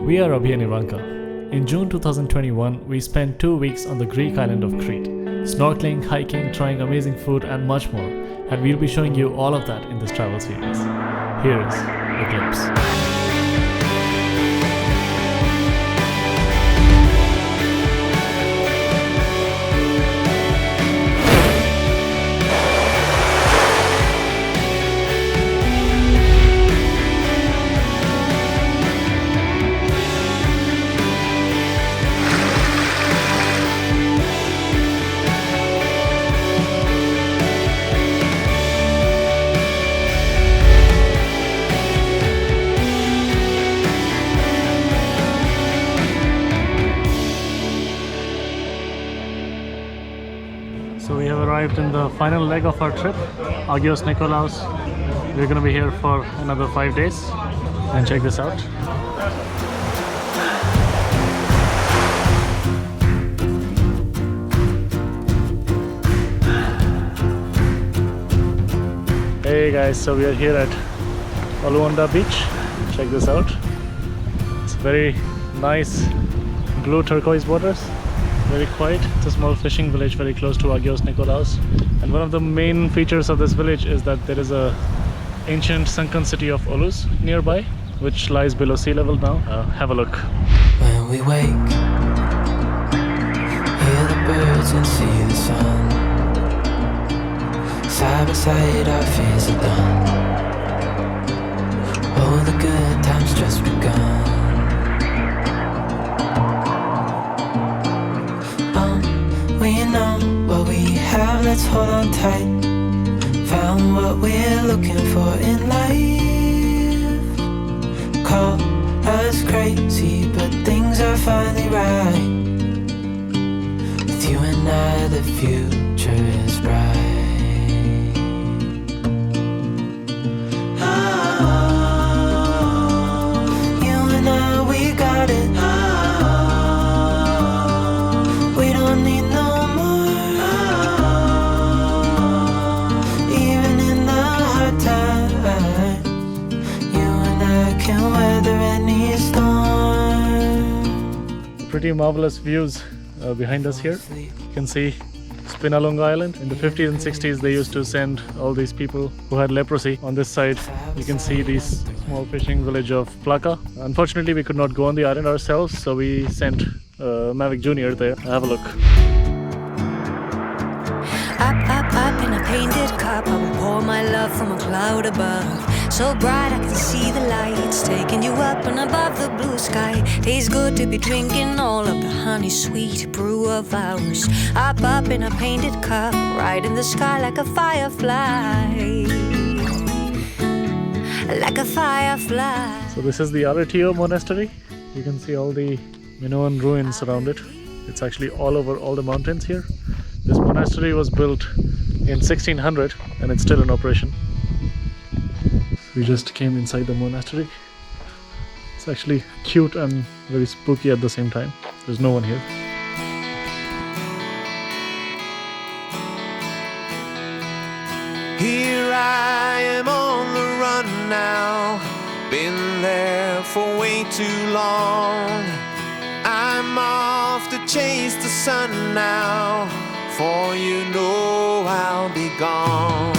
We are Abhi and Yvanka. In June 2021, we spent 2 weeks on the Greek island of Crete, snorkeling, hiking, trying amazing food and much more, and we'll be showing you all of that in this travel series. Here is a glimpse. So we have arrived in the final leg of our trip, Agios Nikolaos. We're going to be here for another 5 days. And check this out. Hey guys, so we are here at Elounda beach. Check this out. It's very nice blue turquoise waters. Very quiet. It's a small fishing village very close to Agios Nikolaos, and one of the main features of this village is that there is a ancient sunken city of Olous nearby, which lies below sea level now. Have a look. When we wake, hear the birds and see the sun. Side by side our fears are done. All the good times just begun. We know what we have, let's hold on tight. Found what we're looking for in life. Call us crazy, but things are finally right. With you and I, the future is bright. Oh, you and I, we got it. We don't need no. Pretty marvelous views behind us here. You can see Spinalonga Island. In the 50s and 60s they used to send all these people who had leprosy. On this side you can see this small fishing village of Plaka. Unfortunately we could not go on the island ourselves, so we sent Mavic Jr. there. Have a look. Up in a painted cup, I will pour my love from a cloud above. So bright I can see the lights, taking you up and above the blue sky. Tastes good to be drinking all of the honey sweet brew of ours. Up in a painted cup, right in the sky like a firefly. Like a firefly. So this is the Aretio monastery. You can see all the Minoan ruins around it. It's actually all over all the mountains here. This monastery was built in 1600 and it's still in operation. We just came inside the monastery. It's actually cute and very spooky at the same time. There's no one here. Here I am on the run now. Been there for way too long. I'm off to chase the sun now. For you know I'll be gone.